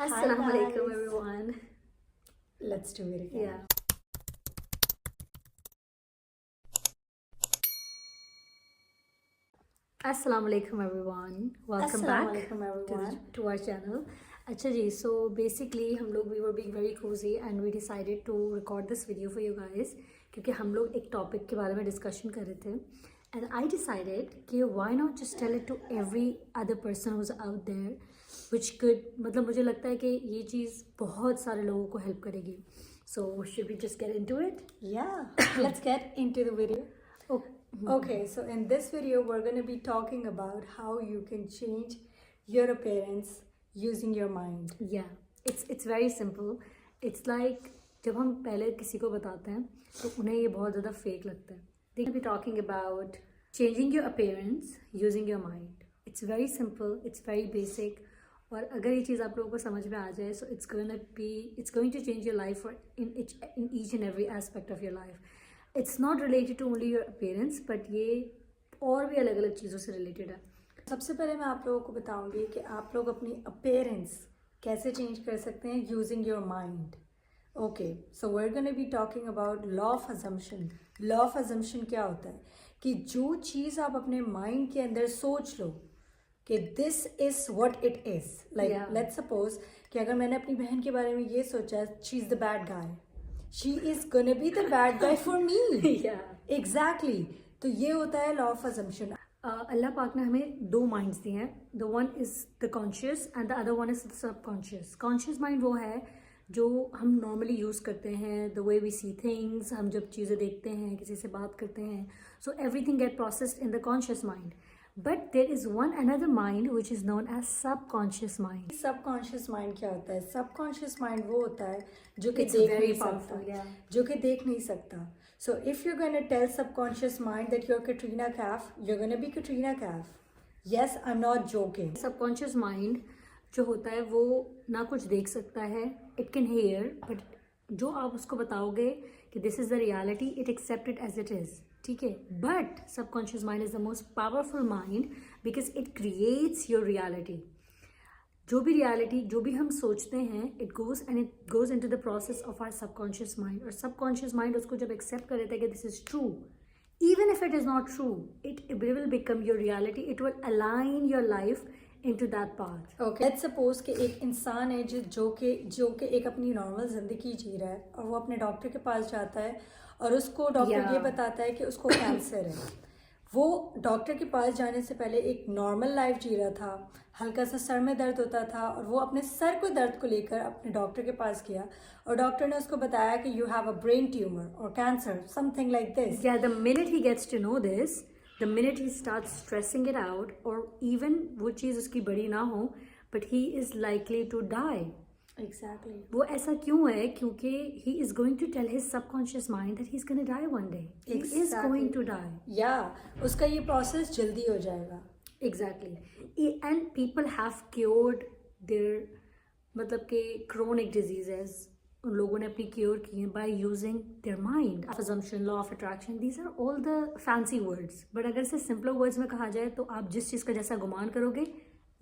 Assalamu alaikum guys. everyone. Let's do it again. Yeah. Assalamu alaikum everyone. Welcome Assalamu back alaikum everyone. to our channel. अच्छा जी, so basically हम लोग we were being very cozy and we decided to record this video for you guys क्योंकि हम लोग एक topic के बारे में discussion कर रहे थे and I decided कि why not just tell it to every other person who's out there which could मतलब मुझे लगता है कि ये चीज़ बहुत सारे लोगों को help करेगी. So should we just get into it? Yeah, let's get into the video. Okay, so in this video, we're going to be talking about how you can change your appearance using your mind. Yeah, it's very simple. It's like जब हम पहले किसी को बताते हैं तो उन्हें ये बहुत ज़्यादा फेक लगता है. They will be talking about changing your appearance using your mind. It's very simple. It's very basic. और अगर ये चीज़ आप लोगों को समझ में आ जाए so it's going to change your life in each and every aspect of your life. It's not related to only your appearance but ये और भी अलग अलग चीज़ों से related है. सबसे पहले मैं आप लोगों को बताऊंगी कि आप लोग अपनी appearance कैसे change कर सकते हैं using your mind. Okay, so we're going to be talking about law of assumption. Law of assumption क्या होता है कि जो चीज़ आप अपने mind के अंदर सोच लो कि this is what it is. Like let's suppose कि अगर मैंने अपनी बहन के बारे में ये सोचा she is the bad guy. She is gonna be the bad guy for me. Yeah. Exactly. तो ये होता है law of assumption. अल्लाह पाक ने हमें दो माइंड्स दिए हैं. The one is the conscious and the other one is the subconscious. Conscious mind वो है जो हम नॉर्मली यूज़ करते हैं, the way we see things. हम जब चीज़ें देखते हैं, किसी से बात करते हैं, so everything get processed in the conscious mind. But there is one another mind which is known as subconscious mind. Subconscious mind क्या होता है? सबकॉन्शियस माइंड वो होता है जो कि It's देख very नहीं powerful, सकता. yeah. जो कि देख नहीं सकता. So if you're going to tell subconscious mind that you're Katrina Kaif, you're going to be Katrina Kaif. Yes, I'm not joking. Subconscious mind जो होता है वो ना कुछ देख सकता है, इट कैन हेयर, बट जो आप उसको बताओगे कि this is the reality, it accept it as it is. ठीक है. But subconscious mind is the most powerful mind because it creates your reality. जो भी रियलिटी, जो भी हम सोचते हैं, it goes into the process of our subconscious mind. और सबकॉन्शियस माइंड उसको जब एक्सेप्ट कर लेता है कि this is true, even if it is not true, it will become your reality. It will align your life into that path. Okay, let's suppose कि एक इंसान है जो कि एक अपनी नॉर्मल जिंदगी जी रहा है और वो अपने डॉक्टर के पास जाता है और उसको डॉक्टर ये बताता है कि उसको कैंसर है. वो डॉक्टर के पास जाने से पहले एक नॉर्मल लाइफ जी रहा था, हल्का सा सर में दर्द होता था और वो अपने सर को दर्द को लेकर अपने डॉक्टर के पास गया और डॉक्टर ने उसको बताया कि you have a brain tumour और cancer, something like this. Yeah, the minute he gets to know this, the minute he starts stressing it out, or even वो चीज़ उसकी बड़ी ना हो, but he is likely to die. Exactly. वो ऐसा क्यों है? क्योंकि he is going to tell his subconscious mind that he's going to die one day. He is going to die. Yeah, उसका ये प्रोसेस जल्दी हो जाएगा. Exactly. And people have cured their मतलब कि chronic diseases उन लोगों ने अपनी क्योर की हैं by using their mind. Assumption, law of attraction, these are all the fancy words. But अगर इसे simpler words में कहा जाए तो आप जिस चीज़ का जैसा गुमान करोगे,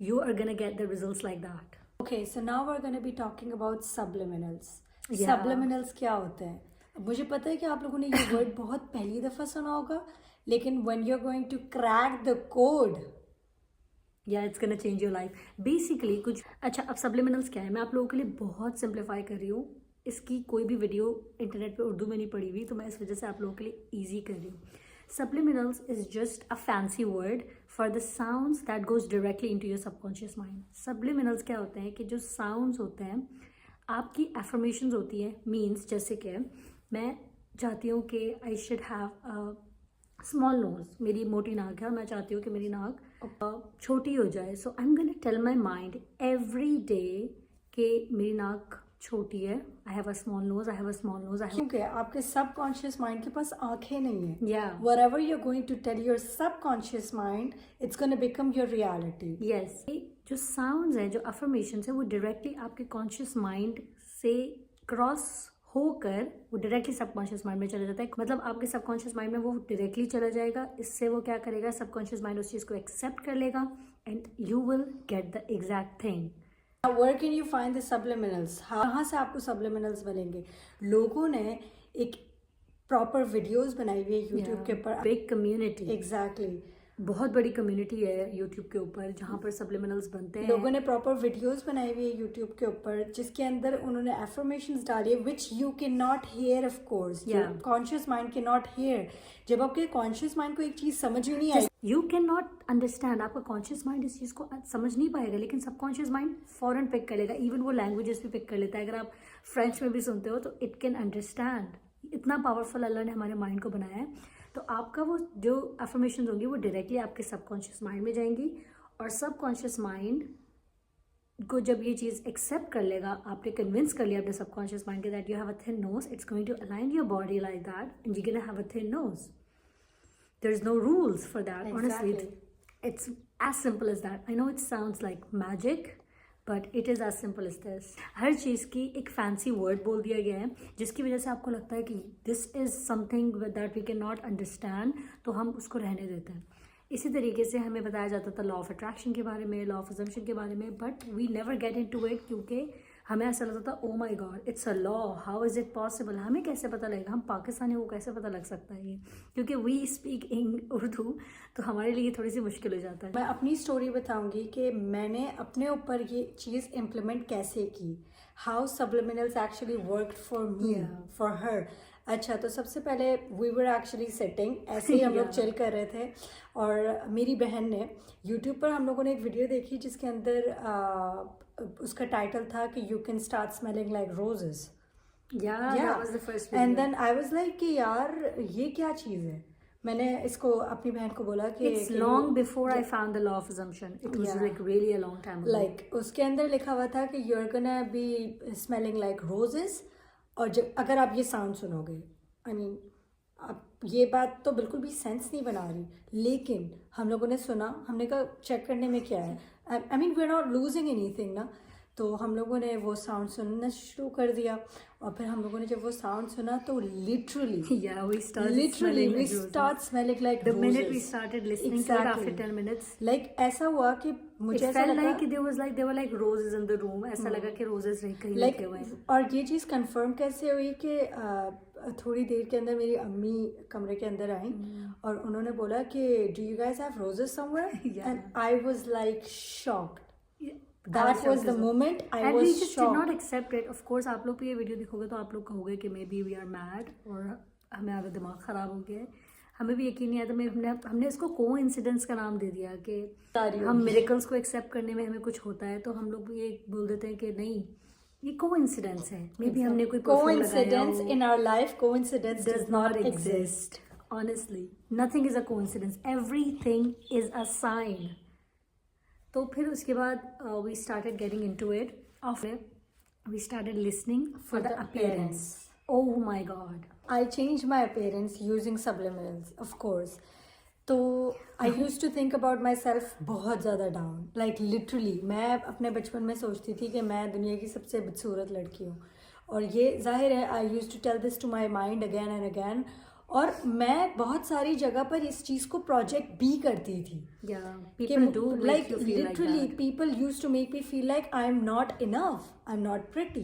you are gonna get the results like that. Okay, so now we're going to be talking about subliminals. Yeah. Subliminals क्या होते हैं? अब मुझे पता है कि आप लोगों ने ये वर्ड बहुत पहली दफ़ा सुना होगा, लेकिन when you're going to crack the code, Yeah, it's gonna change your life. Basically कुछ अच्छा. अब subliminals क्या है? मैं आप लोगों के लिए बहुत सिंप्लीफाई कर रही हूँ. इसकी कोई भी वीडियो इंटरनेट पे उर्दू में नहीं पड़ी हुई, तो मैं इस वजह से आप लोगों के लिए ईजी कर रही हूँ. Subliminals is just a fancy word for the sounds that goes directly into your subconscious mind. Subliminals क्या होते हैं कि जो sounds होते हैं, आपकी affirmations होती है. Means जैसे कि मैं चाहती हूँ कि I should have a small nose. मेरी मोटी नाक है और मैं चाहती हूँ कि मेरी नाक छोटी हो जाए. So I'm gonna tell my mind every day कि मेरी नाक छोटी है. I have a small nose. I have a small nose. क्योंकि आपके सबकॉन्शियस माइंड के पास आंखें नहीं है. Yeah. Whatever you're going to tell your subconscious mind, it's going to become your reality. Yes. जो साउंड्स हैं, जो अफर्मेशंस हैं, वो डायरेक्टली आपके कॉन्शियस माइंड से क्रॉस होकर वो डायरेक्टली सबकॉन्शियस माइंड में चला जाता है. मतलब आपके सबकॉन्शियस माइंड में वो डायरेक्टली चला जाएगा. इससे वो क्या करेगा? सबकॉन्शियस माइंड उस चीज़ को एक्सेप्ट कर लेगा and you will get the exact thing. Where can you find the subliminals? कहाँ से आपको subliminals मिलेंगे? लोगों ने एक प्रॉपर वीडियोस बनाई हुई है यूट्यूब के ऊपर. Big community. एग्जैक्टली. बहुत बड़ी कम्युनिटी है यूट्यूब के ऊपर जहाँ पर सब्लिमिनल्स बनते हैं. लोगों ने प्रॉपर वीडियोस बनाई हुई है यूट्यूब के ऊपर जिसके अंदर उन्होंने एफर्मेशंस डाली है which you can not here of course. Conscious mind can not here. जब आपके कॉन्शियस माइंड को एक चीज समझ ही नहीं आई, यू कैन नॉट अंडरस्टैंड. आपका कॉन्शियस माइंड इस चीज़ को समझ नहीं पाएगा, लेकिन सबकॉन्शियस माइंड फॉरन पिक कर लेगा. इवन वो लैंग्वेजेस भी पिक कर लेता है. अगर आप फ्रेंच में भी सुनते हो तो इट कैन अंडरस्टैंड. इतना पावरफुल अल्लाह ने हमारे माइंड को बनाया है. तो आपका वो जो अफर्मेशन होंगी वो डायरेक्टली आपके सबकॉन्शियस माइंड में जाएंगी, और सबकॉन्शियस माइंड को जब ये चीज़ एक्सेप्ट कर लेगा, आपने कन्विंस कर लिया अपने सबकॉन्शियस माइंड के that you have a thin nose, it's going to align your body like that and you can have a thin nose. There is no rules for that. Honestly it's as simple as that. I know it sounds like magic, but it is as simple as this. हर चीज़ की एक fancy word बोल दिया गया है जिसकी वजह से आपको लगता है कि this is something that we can not understand, तो हम उसको रहने देते हैं. इसी तरीके से हमें बताया जाता था लॉ ऑफ अट्रैक्शन के बारे में, लॉ ऑफ अजम्पशन के बारे में, but we never get into it क्योंकि हमें ऐसा लगता था oh my God it's a law, how is it possible. हमें कैसे पता लगेगा, हम पाकिस्तानी को कैसे पता लग सकता है ये, क्योंकि वी स्पीक उर्दू, तो हमारे लिए थोड़ी सी मुश्किल हो जाता है. मैं अपनी स्टोरी बताऊंगी कि मैंने अपने ऊपर ये चीज़ इम्प्लीमेंट कैसे की. How subliminals actually worked for me, for her. अच्छा, तो सबसे पहले वी वर एक्चुअली सेटिंग, ऐसे ही हम लोग चिल कर रहे थे, और मेरी बहन ने यूट्यूब पर हम लोगों ने एक वीडियो देखी जिसके अंदर उसका टाइटल था कि you can start smelling like roses. And then I was like कि यार ये क्या चीज़ है. मैंने इसको अपनी बहन को बोला कि it's long before I found the law of assumption. It was like really a long time. Like उसके अंदर लिखा हुआ था कि you are gonna be smelling like roses, और जब अगर आप ये साउंड सुनोगे, आई मीन अब ये बात तो बिल्कुल भी सेंस नहीं बना रही, लेकिन हम लोगों ने सुना, हमने कहा चेक करने में क्या है. I mean we are not losing anything ना. तो हम लोगों ने वो साउंड सुनना शुरू कर दिया, और फिर हम लोगों ने जब वो साउंड सुना तो literally we started smelling like the roses. minute we started listening to it after 10 minutes. Like ऐसा हुआ कि मुझे ऐसा felt लगा like there were like roses in the room. ऐसा लगा कि roses कहीं like, रखे हुए हैं. और ये चीज़ कंफर्म कैसे हुई कि थोड़ी देर के अंदर मेरी अम्मी कमरे के अंदर आई और उन्होंने बोला कि do you guys have roses somewhere, and I was like shocked. That was the moment I was shocked. And we just did not accept it. Of course, आप लोग भी ये वीडियो देखोगे तो आप लोग कहोगे कि maybe we are mad और हमें आगे दिमाग ख़राब हो गया है. हमें भी यकीन नहीं आया, तो हमने इसको कोइंसिडेंस का नाम दे दिया कि हम मिरेकल्स को एक्सेप्ट करने में हमें कुछ होता है तो हम लोग ये बोल देते हैं कि नहीं ये कोइंसिडेंस है. मे बी हमने कोई coincidence in our life, coincidence does not exist. Honestly, nothing is a coincidence. Everything is a sign. तो फिर उसके बाद we started getting into it. After we started listening for the appearance. Oh my God. I changed my appearance using subliminals, of course. तो I used to think about myself बहुत ज़्यादा down. Like literally, मैं अपने बचपन में सोचती थी कि मैं दुनिया की सबसे बदसूरत लड़की हूँ. और ये जाहिर है I used to tell this to my mind again and again. और मैं बहुत सारी जगह पर इस चीज़ को प्रोजेक्ट भी करती थी. Like literally people used to make me feel like I am not enough, I am not pretty.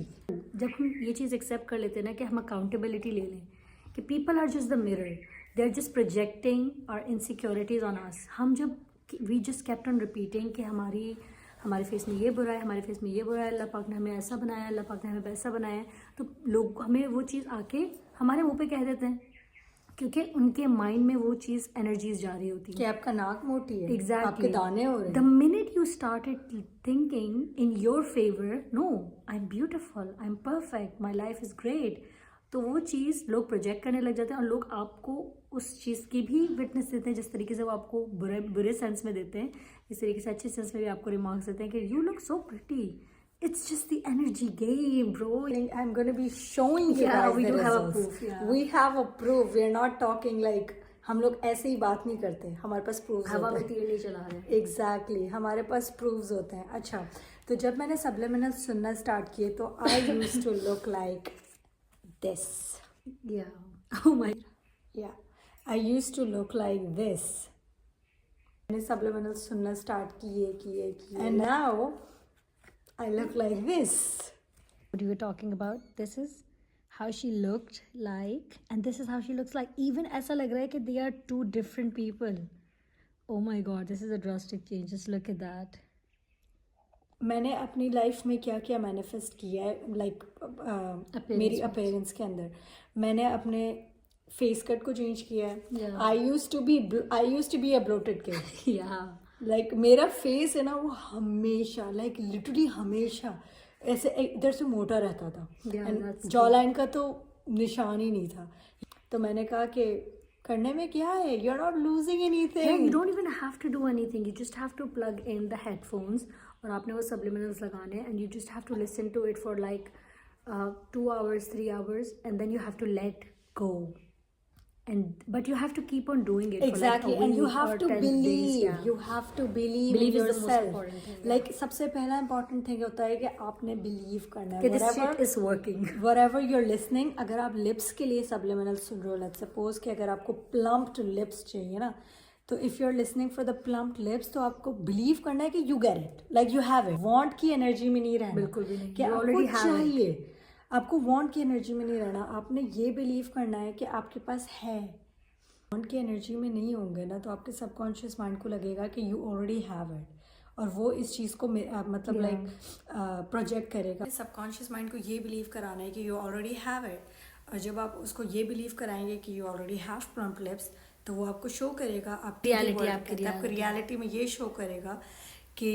जब हम ये चीज़ एक्सेप्ट कर लेते हैं ना कि हम अकाउंटेबिलिटी ले लें कि people are just the mirror, they are just projecting और इनसिक्योरिटीज ऑन अस. हम जब we just kept on repeating कि हमारे फेस में ये बुरा है, हमारे फेस में ये बुरा है, अल्लाह पाक ने हमें ऐसा बनाया, अल्लाह पाक ने हमें वैसा बनाया है, तो लोग हमें वो चीज़ आके हमारे मुँह पे कह देते हैं क्योंकि उनके माइंड में वो चीज़ एनर्जीज जा रही होती है कि आपका नाक मोटी है, एग्जैक्टली आपके दाने हो रहे हैं. The minute you started thinking in your favour, no I am beautiful, I am perfect, my life is great, तो वो चीज़ लोग प्रोजेक्ट करने लग जाते हैं और लोग आपको उस चीज़ की भी विटनेस देते हैं. जिस तरीके से वो आपको बुरे सेंस में देते हैं, इस तरीके से अच्छे सेंस में भी आपको रिमार्क्स देते हैं कि you look so pretty. It's just the energy game, bro. I'm going to be showing you guys we the do results. have a proof. Yeah. We have a proof. We are not talking like हम लोग ऐसे ही बात नहीं करते, हमारे पास proofs हवा में तीर नहीं चला रहे. एग्जैक्टली हमारे पास प्रूफ्स होते हैं. अच्छा, तो जब मैंने सब्लिमिनल सुनना स्टार्ट किए तो I used to look like this. Yeah. Oh my. Yeah. I used to look like this. मैंने सब्लिमिनल सुनना स्टार्ट किए. And now I look like this. What you were talking about, this is how she looked like and this is how she looks like. Even ऐसा लग रहा है कि they are two different people. Oh my god, this is a drastic change. Just look at that. मैंने अपनी life में क्या क्या मैनिफेस्ट किया है लाइक मेरी अपीयरेंस के अंदर. मैंने अपने फेस कट को चेंज किया है. Yeah. I used to be a bloated kid. Yeah. Like मेरा फेस है ना वो हमेशा लाइक लिटरली हमेशा ऐसे इधर से मोटा रहता था. Yeah, that's जॉ लाइन का तो निशान ही नहीं था. तो मैंने कहा कि करने में क्या है, you are not losing Yeah, anything. you don't even have to do anything. You just have to plug in the headphones और आपने वो subliminals लगाने and you just have to listen to it for like 2 hours, 3 hours and then you have to let go. But you have to keep on doing it Exactly, for like a and you week have or to 10 believe. days. Yeah. You have to believe Believe in is the most yourself. important thing, yeah. Like सबसे पहला important thing होता है कि आपने believe करना कि है. this shit is working. Whatever you're listening, अगर आप lips के लिए subliminal सुन रहे हो, let's suppose कि अगर आपको plumped lips चाहिए ना, तो if you're listening for the plumped lips, तो आपको believe करना है कि you get it, like you have it. Want की energy में नहीं रहना. बिल्कुल भी नहीं. कि You आपको already have it. चाहिए. आपको want की energy में नहीं रहना. आपने ये believe करना है कि आपके पास है. वांट की एनर्जी में नहीं होंगे ना तो आपके सबकॉन्शियस माइंड को लगेगा कि यू ऑलरेडी हैव इट और वो इस चीज़ को मतलब लाइक प्रोजेक्ट करेगा. सबकॉन्शियस माइंड को ये बिलीव कराना है कि यू ऑलरेडी हैव इट और जब आप उसको ये बिलीव कराएंगे कि you already have plump lips तो वो आपको शो करेगा आपकी रियलिटी में ये शो करेगा कि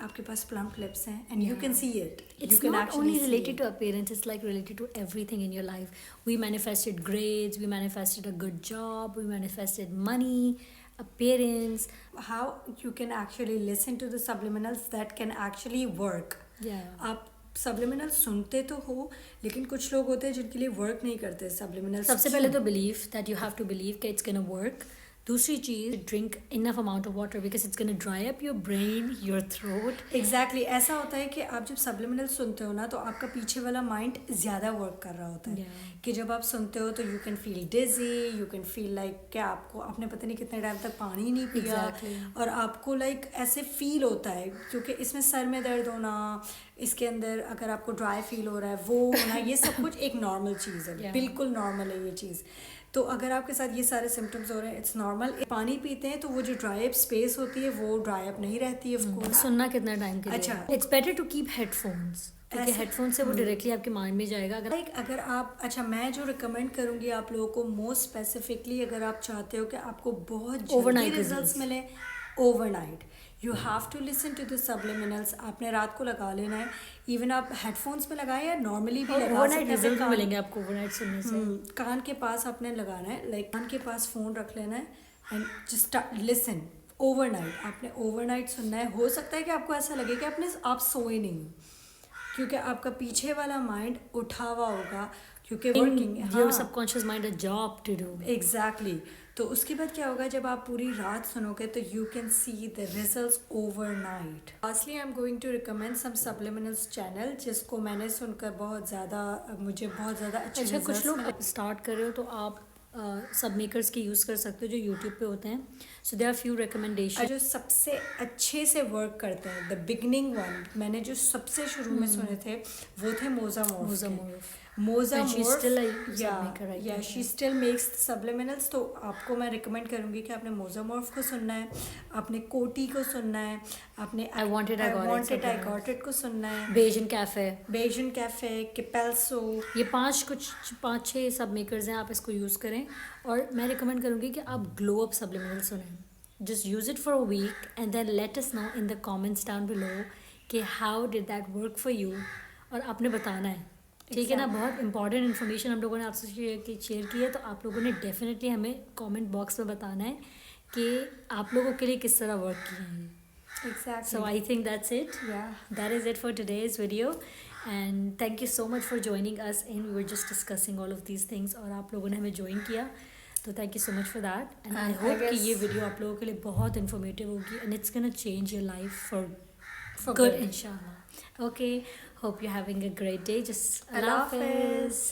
आपके पास plump lips हैं and you can see it. It's you can not actually only see related it. to appearance, it's like related to everything in your life. We manifested grades, we manifested a good job, we manifested money, appearance. How you can actually listen to the subliminals that can actually work. Yeah. आप subliminal सुनते तो हो लेकिन कुछ लोग होते हैं जिनके लिए वर्क नहीं करते subliminals. सबसे पहले तो believe that you have to believe कि it's gonna work. दूसरी चीज drink enough amount of water because it's gonna dry up your brain, your throat. Exactly. ऐसा होता है कि आप जब subliminal सुनते हो ना तो आपका पीछे वाला माइंड ज़्यादा वर्क कर रहा होता है. कि जब आप सुनते हो तो you can feel dizzy, you can feel like कि आपको आपने पता नहीं कितने टाइम तक पानी नहीं पिया. और आपको like ऐसे फील होता है क्योंकि इसमें सर में दर्द होना, इसके अंदर अगर आपको ड्राई फील हो रहा है वो होना, ये सब कुछ एक नॉर्मल चीज़ है. बिल्कुल नॉर्मल है ये चीज़. तो अगर आपके साथ ये सारे सिम्टम्स हो रहे हैं इट्स नॉर्मल. पानी पीते हैं तो वो जो ड्राई अप स्पेस होती है वो ड्राई अप नहीं रहती है. उसको सुनना कितना टाइम के लिए. अच्छा. It's better to keep headphones क्योंकि हेडफोन से वो डायरेक्टली आपके माइंड में जाएगा. अगर आप अच्छा मैं जो रिकमेंड करूँगी आप लोगों को मोस्ट स्पेसिफिकली अगर आप चाहते हो कि आपको बहुत जल्दी रिजल्ट्स मिले overnight you have to listen to the subliminals. आपने रात को लगा लेना है. इवन आप हेडफोन्स में लगाए या नॉर्मली भी लगा सकते हैं. मिलेंगे आपको ओवरनाइट सुनने से. कान के पास आपने लगाना है लाइक कान के पास फ़ोन रख लेना है एंड जस्ट लिसन ओवरनाइट. आपने ओवरनाइट सुनना है. हो सकता है कि आपको ऐसा लगे कि आप सोए नहीं क्योंकि आपका पीछे वाला माइंड उठा हुआ होगा क्योंकि working subconscious mind a job to do. Exactly. तो उसके बाद क्या होगा जब आप पूरी रात सुनोगे तो you can see the results overnight. Lastly I am going to recommend some subliminals channel जिसको मैंने सुनकर मुझे बहुत ज़्यादा अच्छे कुछ लोग स्टार्ट कर रहे हो तो आप सब मेकर्स के यूज़ कर सकते हो जो यूट्यूब पे होते हैं. So there are few recommendation जो सबसे अच्छे से वर्क करते हैं. द बिगनिंग वन मैंने जो सबसे शुरू में सुने थे वो थे Moza Morph. She still makes subliminals. तो आपको मैं रिकमेंड करूँगी कि आपने Moza Morph को सुनना है, आपने कोटी को सुनना है, आपने I wanted I got it को सुनना है, बेजियन कैफे, Kipelso. ये 5-6 सब मेकर्स हैं. आप इसको यूज़ करें और मैं रिकमेंड करूँगी कि आप ग्लो अप सब्लिमिनल सुनें. Just use it for a week and then let us know in the comments down below कि how did that work for you. और आपने बताना है. ठीक है ना. बहुत इंपॉर्टेंट इन्फॉर्मेशन हम लोगों ने आपसे शेयर की है तो आप लोगों ने डेफिनेटली हमें कमेंट बॉक्स में बताना है कि आप लोगों के लिए किस तरह वर्क किया है. Exactly. So I think that's it. Yeah. That is it for today's video. And thank you so much for joining us in. We were just discussing all of these things और आप लोगों ने हमें join किया तो thank you so much for that. And I hope कि ये video आप लोगों के लिए बहुत इन्फॉर्मेटिव होगी and it's gonna change your life for good inshallah. Okay. Hope you're having a great day. Just Allah Hafiz.